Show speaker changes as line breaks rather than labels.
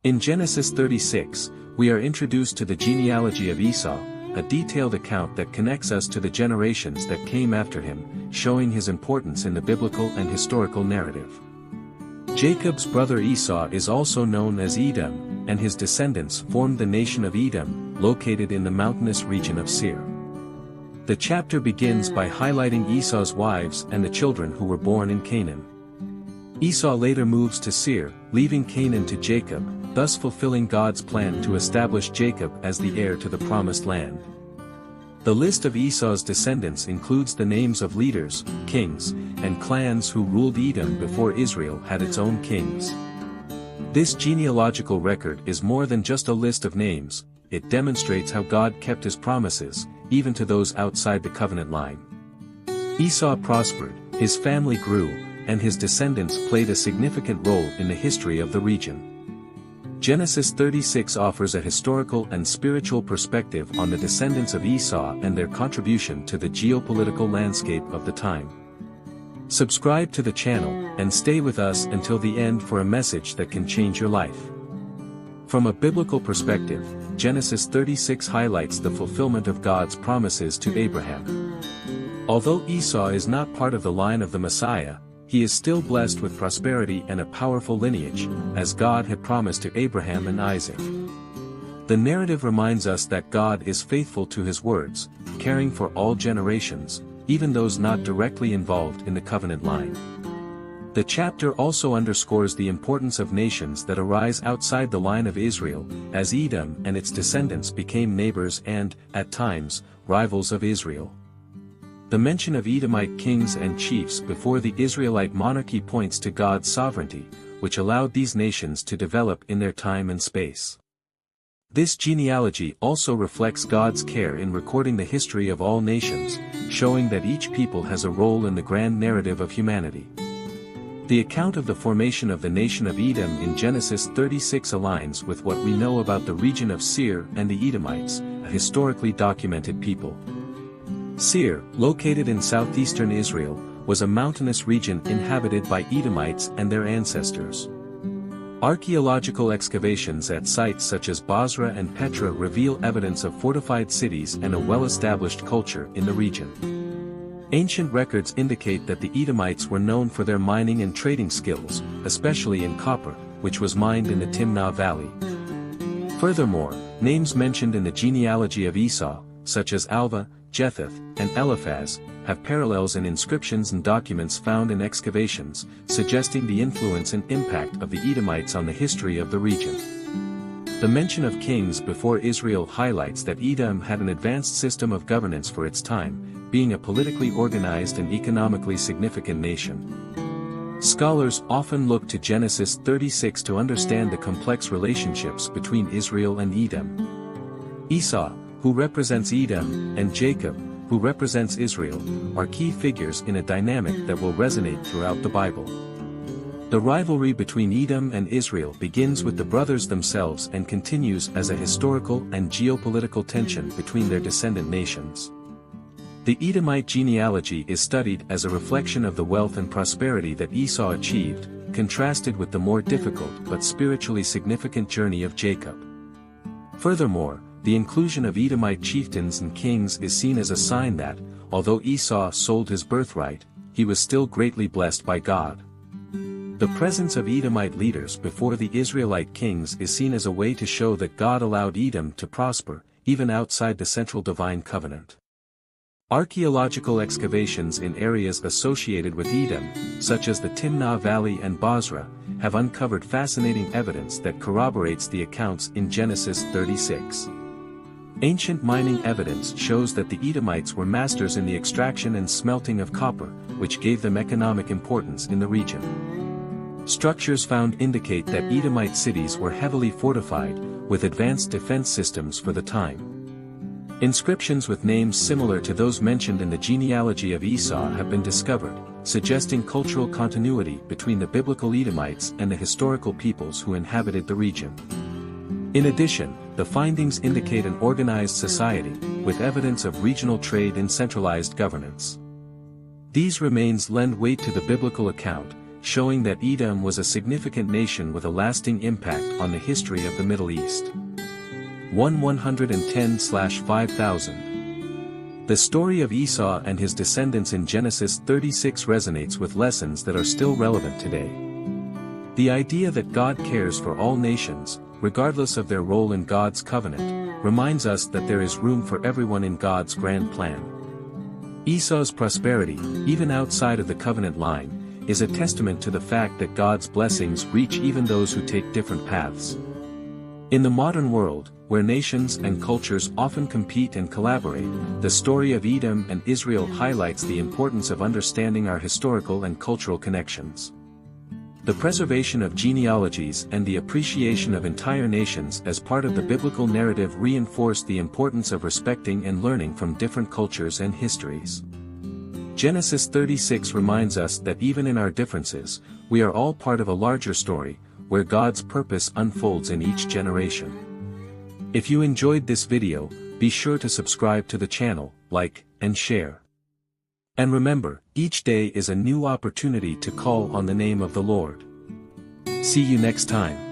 In Genesis 36, we are introduced to the genealogy of Esau, a detailed account that connects us to the generations that came after him, showing his importance in the biblical and historical narrative. Jacob's brother Esau is also known as Edom, and his descendants formed the nation of Edom, located in the mountainous region of Seir. The chapter begins by highlighting Esau's wives and the children who were born in Canaan. Esau later moves to Seir, leaving Canaan to Jacob, thus fulfilling God's plan to establish Jacob as the heir to the promised land. The list of Esau's descendants includes the names of leaders, kings, and clans who ruled Edom before Israel had its own kings. This genealogical record is more than just a list of names, it demonstrates how God kept his promises, even to those outside the covenant line. Esau prospered, his family grew, and his descendants played a significant role in the history of the region. Genesis 36 offers a historical and spiritual perspective on the descendants of Esau and their contribution to the geopolitical landscape of the time. Subscribe to the channel, and stay with us until the end for a message that can change your life. From a biblical perspective, Genesis 36 highlights the fulfillment of God's promises to Abraham. Although Esau is not part of the line of the Messiah, he is still blessed with prosperity and a powerful lineage, as God had promised to Abraham and Isaac. The narrative reminds us that God is faithful to his words, caring for all generations, even those not directly involved in the covenant line. The chapter also underscores the importance of nations that arise outside the line of Israel, as Edom and its descendants became neighbors and, at times, rivals of Israel. The mention of Edomite kings and chiefs before the Israelite monarchy points to God's sovereignty, which allowed these nations to develop in their time and space. This genealogy also reflects God's care in recording the history of all nations, showing that each people has a role in the grand narrative of humanity. The account of the formation of the nation of Edom in Genesis 36 aligns with what we know about the region of Seir and the Edomites, a historically documented people. Seir, located in southeastern Israel, was a mountainous region inhabited by Edomites and their ancestors. Archaeological excavations at sites such as Bozrah and Petra reveal evidence of fortified cities and a well-established culture in the region. Ancient records indicate that the Edomites were known for their mining and trading skills, especially in copper, which was mined in the Timnah Valley. Furthermore, names mentioned in the genealogy of Esau, such as Alva, Jetheth, and Eliphaz, have parallels in inscriptions and documents found in excavations, suggesting the influence and impact of the Edomites on the history of the region. The mention of kings before Israel highlights that Edom had an advanced system of governance for its time, being a politically organized and economically significant nation. Scholars often look to Genesis 36 to understand the complex relationships between Israel and Edom. Esau, who represents Edom, and Jacob, who represents Israel, are key figures in a dynamic that will resonate throughout the Bible. The rivalry between Edom and Israel begins with the brothers themselves and continues as a historical and geopolitical tension between their descendant nations. The Edomite genealogy is studied as a reflection of the wealth and prosperity that Esau achieved, contrasted with the more difficult but spiritually significant journey of Jacob. Furthermore, the inclusion of Edomite chieftains and kings is seen as a sign that, although Esau sold his birthright, he was still greatly blessed by God. The presence of Edomite leaders before the Israelite kings is seen as a way to show that God allowed Edom to prosper, even outside the central divine covenant. Archaeological excavations in areas associated with Edom, such as the Timnah Valley and Bozrah, have uncovered fascinating evidence that corroborates the accounts in Genesis 36. Ancient mining evidence shows that the Edomites were masters in the extraction and smelting of copper, which gave them economic importance in the region. Structures found indicate that Edomite cities were heavily fortified, with advanced defense systems for the time. Inscriptions with names similar to those mentioned in the genealogy of Esau have been discovered, suggesting cultural continuity between the biblical Edomites and the historical peoples who inhabited the region. In addition, the findings indicate an organized society, with evidence of regional trade and centralized governance. These remains lend weight to the biblical account, showing that Edom was a significant nation with a lasting impact on the history of the Middle East. 110/5000. The story of Esau and his descendants in Genesis 36 resonates with lessons that are still relevant today. The idea that God cares for all nations, regardless of their role in God's covenant, reminds us that there is room for everyone in God's grand plan. Esau's prosperity, even outside of the covenant line, is a testament to the fact that God's blessings reach even those who take different paths. In the modern world, where nations and cultures often compete and collaborate, the story of Edom and Israel highlights the importance of understanding our historical and cultural connections. The preservation of genealogies and the appreciation of entire nations as part of the biblical narrative reinforce the importance of respecting and learning from different cultures and histories. Genesis 36 reminds us that even in our differences, we are all part of a larger story, where God's purpose unfolds in each generation. If you enjoyed this video, be sure to subscribe to the channel, like, and share. And remember, each day is a new opportunity to call on the name of the Lord. See you next time.